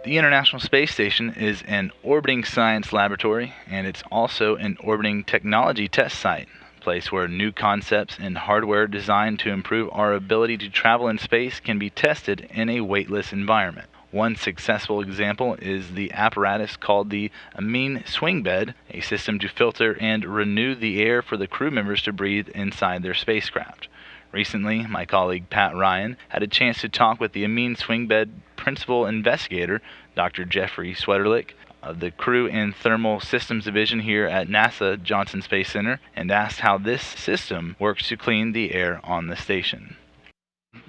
The International Space Station is an orbiting science laboratory, and it's also an orbiting technology test site, a place where new concepts and hardware designed to improve our ability to travel in space can be tested in a weightless environment. One successful example is the apparatus called the Amine Swing Bed, a system to filter and renew the air for the crew members to breathe inside their spacecraft. Recently, my colleague Pat Ryan had a chance to talk with the Amine Swing Bed principal investigator, Dr. Jeffrey Swetterlich, of the Crew and Thermal Systems Division here at NASA Johnson Space Center, and asked how this system works to clean the air on the station.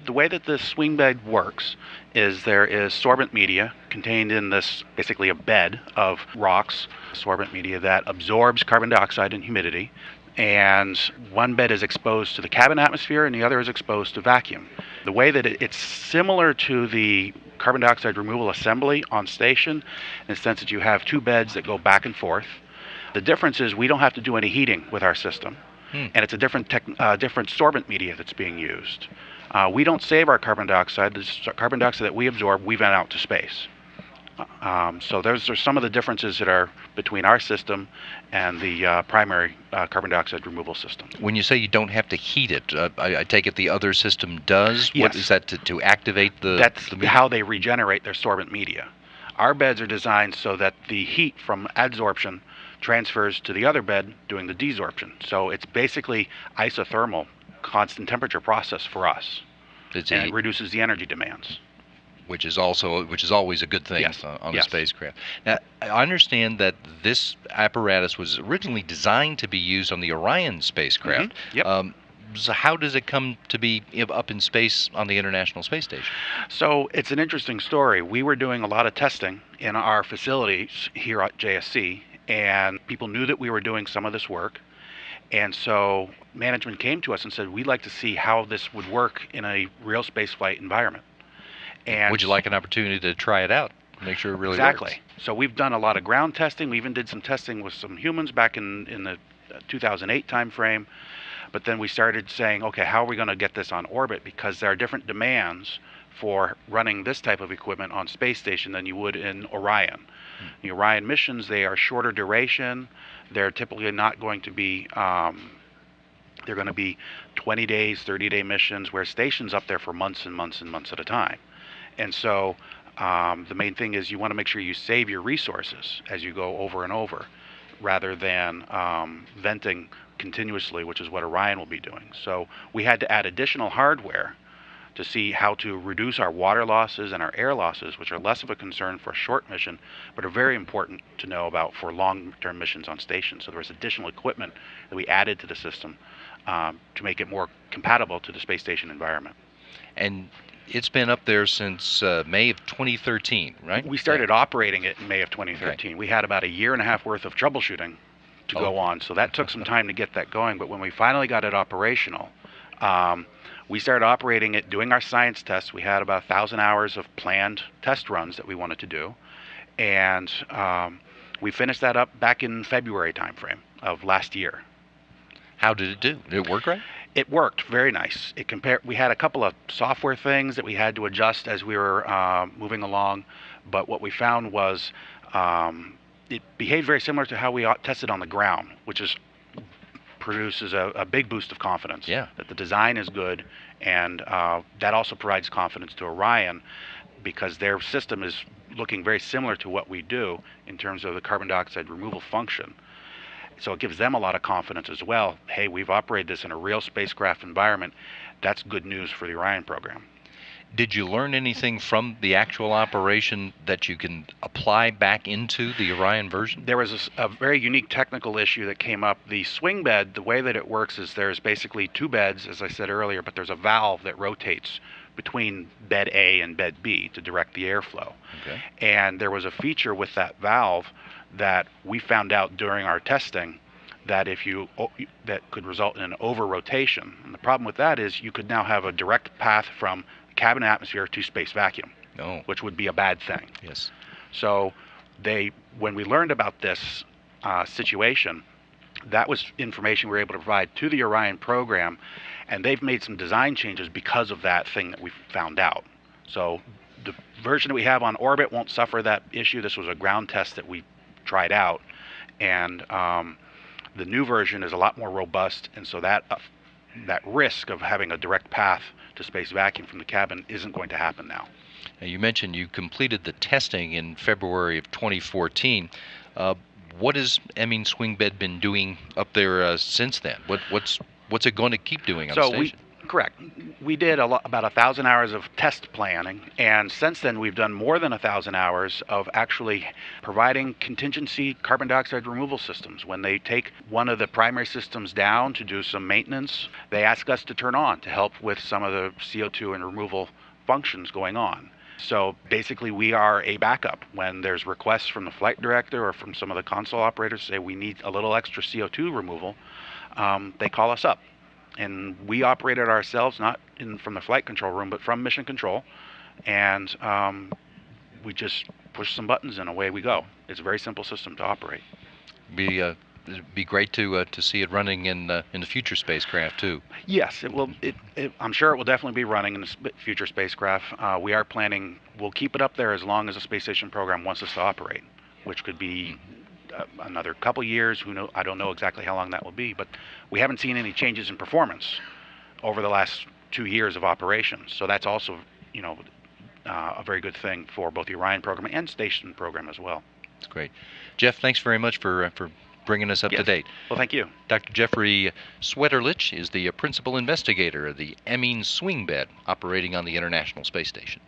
The way that the swing bed works is there is sorbent media contained in this, basically a bed of rocks, sorbent media that absorbs carbon dioxide and humidity, and one bed is exposed to the cabin atmosphere and the other is exposed to vacuum. The way that it's similar to the carbon dioxide removal assembly on station, in the sense that you have two beds that go back and forth. The difference is we don't have to do any heating with our system, and it's a different sorbent media that's being used. We don't save our carbon dioxide. The carbon dioxide that we absorb, we vent out to space. So those are some of the differences that are between our system and the primary carbon dioxide removal system. When you say you don't have to heat it, I take it the other system does? Yes. What is that, to activate the... That's the how they regenerate their sorbent media. Our beds are designed so that the heat from adsorption transfers to the other bed doing the desorption. So it's basically isothermal, constant temperature process for us. And it reduces the energy demands. Which is always a good thing. Yes. on Yes. a spacecraft. Now, I understand that this apparatus was originally designed to be used on the Orion spacecraft. Mm-hmm. Yep. So how does it come to be up in space on the International Space Station? So it's an interesting story. We were doing a lot of testing in our facilities here at JSC, and people knew that we were doing some of this work. And so management came to us and said, we'd like to see how this would work in a real spaceflight environment. And would you like an opportunity to try it out? Make sure it really exactly. works? So we've done a lot of ground testing. We even did some testing with some humans back in the 2008 timeframe. But then we started saying, okay, how are we going to get this on orbit? Because there are different demands for running this type of equipment on space station than you would in Orion. The Orion missions, they are shorter duration. They're typically not going to be, they're going to be 20 days, 30-day missions, where stations up there for months and months and months at a time. And so the main thing is you want to make sure you save your resources as you go over and over, rather than venting continuously, which is what Orion will be doing. So we had to add additional hardware to see how to reduce our water losses and our air losses, which are less of a concern for a short mission, but are very important to know about for long-term missions on station. So there was additional equipment that we added to the system to make it more compatible to the space station environment. And it's been up there since May of 2013, right? We started operating it in May of 2013. Okay. We had about a year and a half worth of troubleshooting to go on, so that took some time to get that going. But when we finally got it operational, we started operating it, doing our science tests. We had about 1,000 hours of planned test runs that we wanted to do, and we finished that up back in February timeframe of last year. How did it do? Did it work right? It worked very nice. We had a couple of software things that we had to adjust as we were moving along, but what we found was it behaved very similar to how we tested on the ground, which produces a big boost of confidence. Yeah. That the design is good, and that also provides confidence to Orion, because their system is looking very similar to what we do in terms of the carbon dioxide removal function. So it gives them a lot of confidence as well. Hey, we've operated this in a real spacecraft environment. That's good news for the Orion program. Did you learn anything from the actual operation that you can apply back into the Orion version? There was a very unique technical issue that came up. The swing bed, the way that it works is there's basically two beds, as I said earlier, but there's a valve that rotates between bed A and bed B to direct the airflow. Okay. And there was a feature with that valve that we found out during our testing that that could result in an over-rotation. And the problem with that is you could now have a direct path from cabin atmosphere to space vacuum, which would be a bad thing. Yes. So when we learned about this situation, that was information we were able to provide to the Orion program, and they've made some design changes because of that thing that we found out. So version that we have on orbit won't suffer that issue. This was a ground test that we tried out, and the new version is a lot more robust, and so that risk of having a direct path to space vacuum from the cabin isn't going to happen now. Now, you mentioned you completed the testing in February of 2014. What has Emin Swing Bed been doing up there since then? What's it going to keep doing on the station? Correct. We did about 1,000 hours of test planning, and since then we've done more than 1,000 hours of actually providing contingency carbon dioxide removal systems. When they take one of the primary systems down to do some maintenance, they ask us to turn on to help with some of the CO2 and removal functions going on. So basically we are a backup. When there's requests from the flight director or from some of the console operators say we need a little extra CO2 removal, they call us up. And we operate it ourselves, not from the flight control room, but from mission control. And we just push some buttons and away we go. It's a very simple system to operate. It'd be great to see it running in the future spacecraft too. Yes, it will. I'm sure it will definitely be running in the future spacecraft. We are planning. We'll keep it up there as long as the space station program wants us to operate, which could be another couple years. Who knows? I don't know exactly how long that will be, but we haven't seen any changes in performance over the last 2 years of operations. So that's also, a very good thing for both the Orion program and station program as well. That's great, Jeff. Thanks very much for bringing us up to date. Well, thank you. Dr. Jeffrey Sweterlich is the principal investigator of the Emin Swing Bed operating on the International Space Station.